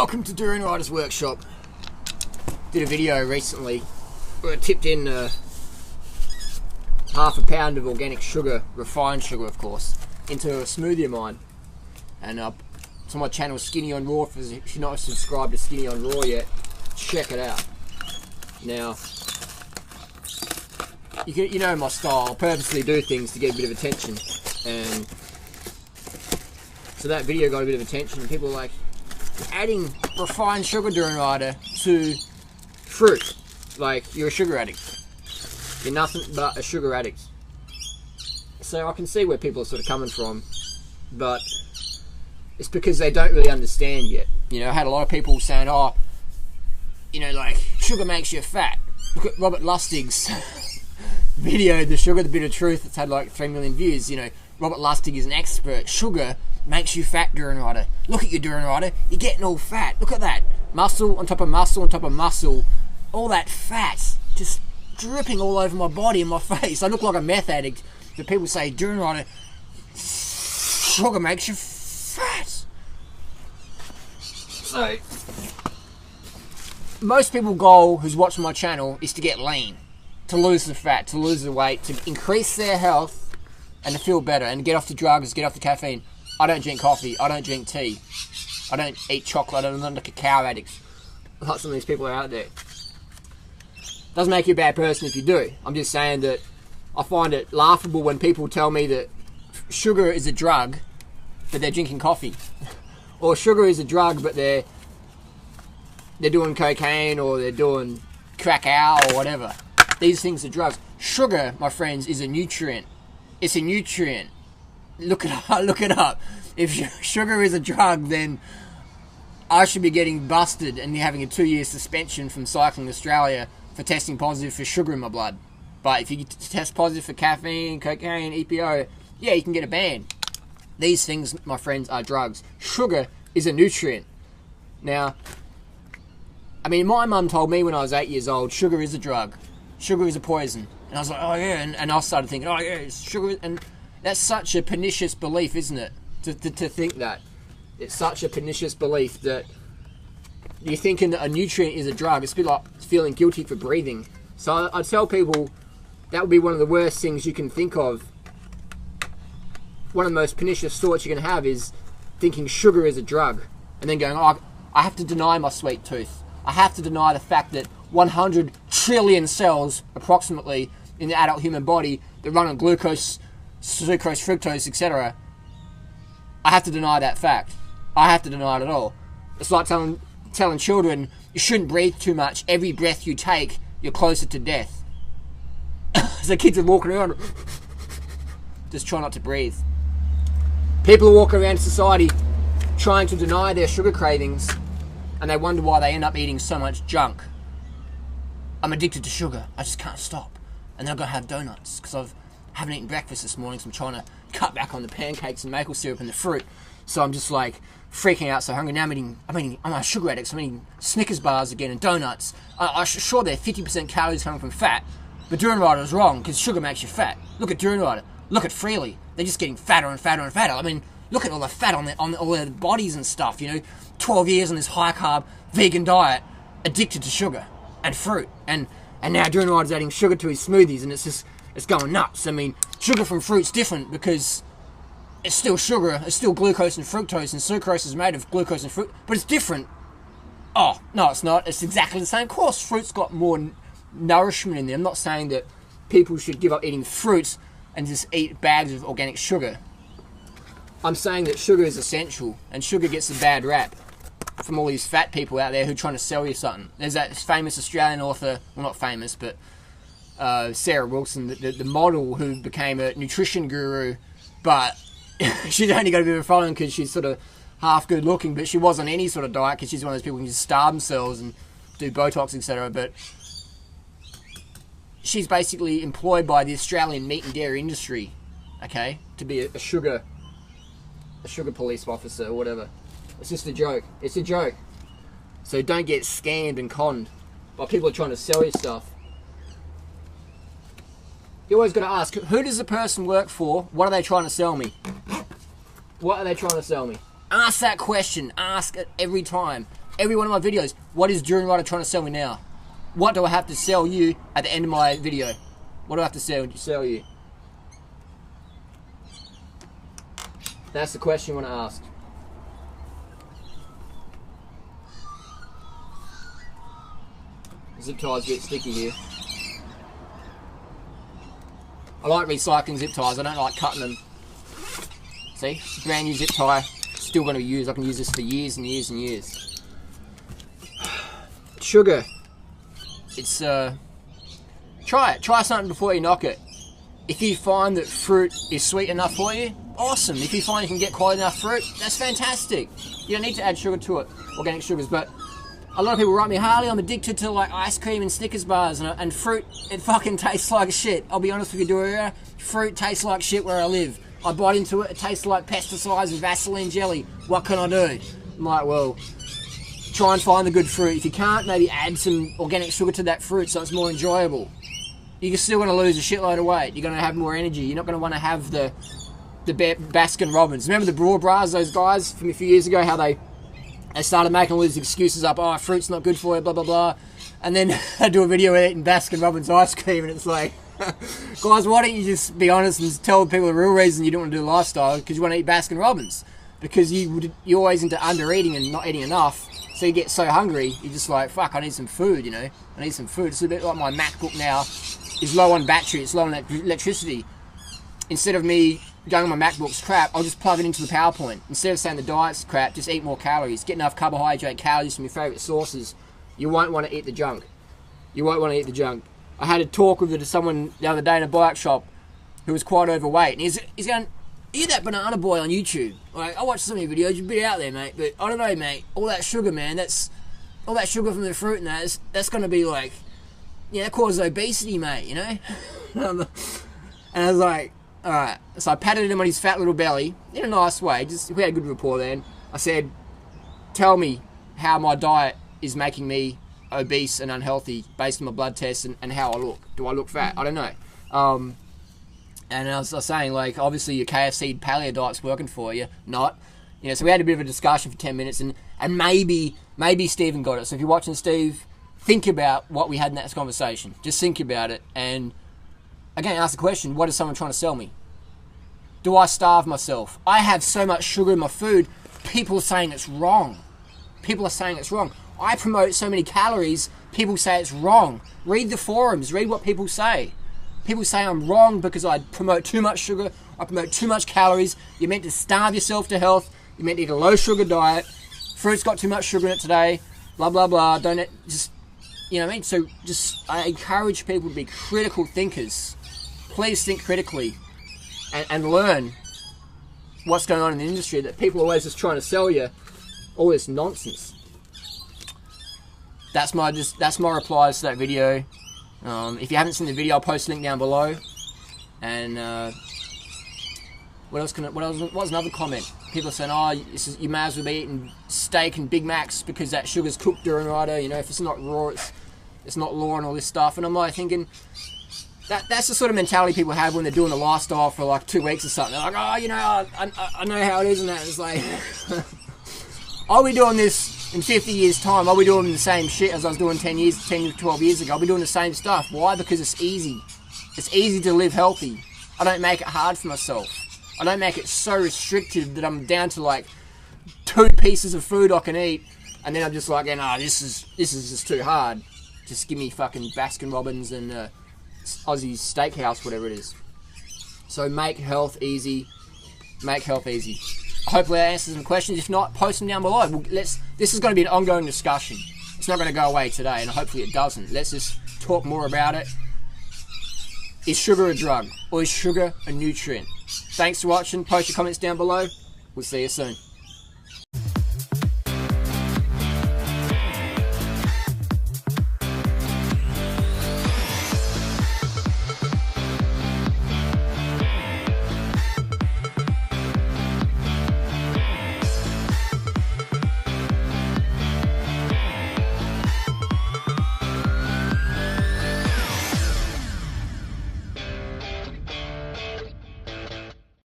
Welcome to Duran Riders Workshop. Did a video recently where I tipped in half a pound of organic sugar, refined sugar of course, into a smoothie of mine. And it's on my channel Skinny on Raw. If you're not subscribed to Skinny on Raw yet, check it out. Now, you know my style, I purposely do things to get a bit of attention. And so that video got a bit of attention and people were like, adding refined sugar Duran Rider to fruit, like you're a sugar addict. You're nothing but a sugar addict. So I can see where people are sort of coming from, but it's because they don't really understand yet. You know, I had a lot of people saying, oh, you know, like, sugar makes you fat. Look at Robert Lustig's video, The Sugar, The Bit of Truth. It's had like 3 million views. You know, Robert Lustig is an expert. Sugar makes you fat, Duran Rider. Look at you, Duran Rider. You're getting all fat. Look at that. Muscle on top of muscle on top of muscle. All that fat just dripping all over my body and my face. I look like a meth addict. But people say, Duran Rider, sugar makes you fat. So, most people's goal who's watching my channel is to get lean, to lose the fat, to lose the weight, to increase their health and to feel better and get off the drugs, get off the caffeine. I don't drink coffee, I don't drink tea, I don't eat chocolate, I'm not a cacao addict. Like some of these people are out there. Doesn't make you a bad person if you do. I'm just saying that I find it laughable when people tell me that sugar is a drug, but they're drinking coffee. Or sugar is a drug, but they're doing cocaine or they're doing crack-ow or whatever. These things are drugs. Sugar, my friends, is a nutrient. It's a nutrient. Look it up. If sugar is a drug, then I should be getting busted and having a 2-year suspension from Cycling Australia for testing positive for sugar in my blood. But if you test positive for caffeine, cocaine, EPO, yeah, you can get a ban. These things, my friends, are drugs. Sugar is a nutrient. Now, I mean, my mum told me when I was 8 years old, sugar is a drug. Sugar is a poison. And I was like, oh yeah, and I started thinking, oh yeah, sugar, and that's such a pernicious belief, isn't it? To think that. It's such a pernicious belief that you're thinking that a nutrient is a drug. It's a bit like feeling guilty for breathing. So I tell people that would be one of the worst things you can think of. One of the most pernicious thoughts you can have is thinking sugar is a drug. And then going, oh, I have to deny my sweet tooth. I have to deny the fact that 100 trillion cells, approximately, in the adult human body that run on glucose, sucrose, fructose, etc. I have to deny that fact. I have to deny it at all. It's like telling children, you shouldn't breathe too much. Every breath you take, you're closer to death. So kids are walking around, just try not to breathe. People are walking around society trying to deny their sugar cravings, and they wonder why they end up eating so much junk. I'm addicted to sugar. I just can't stop. And then I've got to have donuts because I haven't eaten breakfast this morning, so I'm trying to cut back on the pancakes and maple syrup and the fruit. So I'm just like freaking out, so hungry. Now I'm a sugar addict, so I'm eating Snickers bars again and donuts. Sure, they're 50% calories coming from fat, but Duran Rider is wrong because sugar makes you fat. Look at Duran Rider. Look at Freely. They're just getting fatter and fatter and fatter. I mean, look at all the fat on all their bodies and stuff, you know. 12 years on this high-carb vegan diet, addicted to sugar and fruit. And now Duran Rider's adding sugar to his smoothies, and it's going nuts. I mean, sugar from fruit's different because it's still sugar, it's still glucose and fructose, and sucrose is made of glucose and fruit, but it's different. Oh, no, it's not. It's exactly the same. Of course, fruit's got more nourishment in there. I'm not saying that people should give up eating fruits and just eat bags of organic sugar. I'm saying that sugar is essential, and sugar gets a bad rap from all these fat people out there who are trying to sell you something. There's that famous Australian author, well, not famous, but Sarah Wilson, the model who became a nutrition guru, but she's only got a bit of a following because she's sort of half good looking, but she wasn't any sort of diet because she's one of those people who can just starve themselves and do Botox, etc. But she's basically employed by the Australian meat and dairy industry, okay, to be a sugar police officer or whatever. It's just a joke. It's a joke. So don't get scammed and conned by people who are trying to sell you stuff. You always got to ask, who does the person work for? What are they trying to sell me? What are they trying to sell me? Ask that question. Ask it every time. every one of my videos, what is Duran Rider trying to sell me now? What do I have to sell you at the end of my video? What do I have to sell you? That's the question you want to ask. Zip tie's a bit sticky here. I like recycling zip ties. I don't like cutting them. See? Brand new zip tie. Still going to use. I can use this for years and years and years. Sugar. It's try it. Try something before you knock it. If you find that fruit is sweet enough for you, awesome. If you find you can get quality enough fruit, that's fantastic. You don't need to add sugar to it, organic sugars. But a lot of people write me, Harley, I'm addicted to like ice cream and Snickers bars and fruit. It fucking tastes like shit. I'll be honest with you, Doria. Fruit tastes like shit where I live. I bite into it. It tastes like pesticides and Vaseline jelly. What can I do? I'm like, well, try and find the good fruit. If you can't, maybe add some organic sugar to that fruit so it's more enjoyable. You're still going to lose a shitload of weight. You're going to have more energy. You're not going to want to have the Baskin Robbins. Remember the Brawl Bras, those guys from a few years ago, how they started making all these excuses up, oh, fruit's not good for you, blah, blah, blah. And then I do a video with eating Baskin Robbins ice cream, and it's like, guys, why don't you just be honest and tell people the real reason you don't want to do the lifestyle? Because you want to eat Baskin Robbins. Because you're always into under-eating and not eating enough. So you get so hungry, you're just like, fuck, I need some food, you know? I need some food. It's a bit like my MacBook now is low on battery, it's low on electricity. Instead of me going on my MacBook's crap, I'll just plug it into the PowerPoint. Instead of saying the diet's crap, just eat more calories. Get enough carbohydrate calories from your favourite sources. You won't want to eat the junk. You won't want to eat the junk. I had a talk with someone the other day in a bike shop who was quite overweight. And he's going, you're that banana boy on YouTube. Like, I watched some of your videos, you're a bit out there, mate. But I don't know, mate. All that sugar, man, all that sugar from the fruit and that's going to be like, yeah, that causes obesity, mate, you know? And I was like, alright. So I patted him on his fat little belly in a nice way. We had a good rapport then. I said, tell me how my diet is making me obese and unhealthy based on my blood tests and how I look. Do I look fat? I don't know. And I was saying, like, obviously your KFC paleo diet's working for you. Not. You know, so we had a bit of a discussion for 10 minutes and maybe Stephen got it. So if you're watching, Steve, think about what we had in that conversation. Just think about it. And again, ask the question, what is someone trying to sell me? Do I starve myself? I have so much sugar in my food, people are saying it's wrong. People are saying it's wrong. I promote so many calories, people say it's wrong. Read the forums, read what people say. People say I'm wrong because I promote too much sugar, I promote too much calories. You're meant to starve yourself to health. You're meant to eat a low sugar diet. Fruit's got too much sugar in it today. Blah, blah, blah. Don't just, you know what I mean? So I encourage people to be critical thinkers. Please think critically and learn what's going on in the industry, that people are always just trying to sell you all this nonsense. That's my replies to that video. If you haven't seen the video, I'll post a link down below. And what was another comment? People are saying, oh, you may as well be eating steak and Big Macs because that sugar's cooked Duran Rider. You know, if it's not raw, it's not raw and all this stuff. And I'm like thinking, that's the sort of mentality people have when they're doing the lifestyle for like 2 weeks or something. They're like, oh, you know, I know how it is and that. It's like, are we doing this in 50 years' time? Are we doing the same shit as I was doing 10 to 12 years ago? I'll be doing the same stuff. Why? Because it's easy. It's easy to live healthy. I don't make it hard for myself. I don't make it so restrictive that I'm down to like 2 pieces of food I can eat, and then I'm just like, nah, this is just too hard. Just give me fucking Baskin Robbins and Aussie Steakhouse, whatever it is. So make health easy. Make health easy. Hopefully that answers some questions. If not, post them down below. This is going to be an ongoing discussion. It's not going to go away today, and hopefully it doesn't. Let's just talk more about it. Is sugar a drug, or is sugar a nutrient? Thanks for watching. Post your comments down below. We'll see you soon.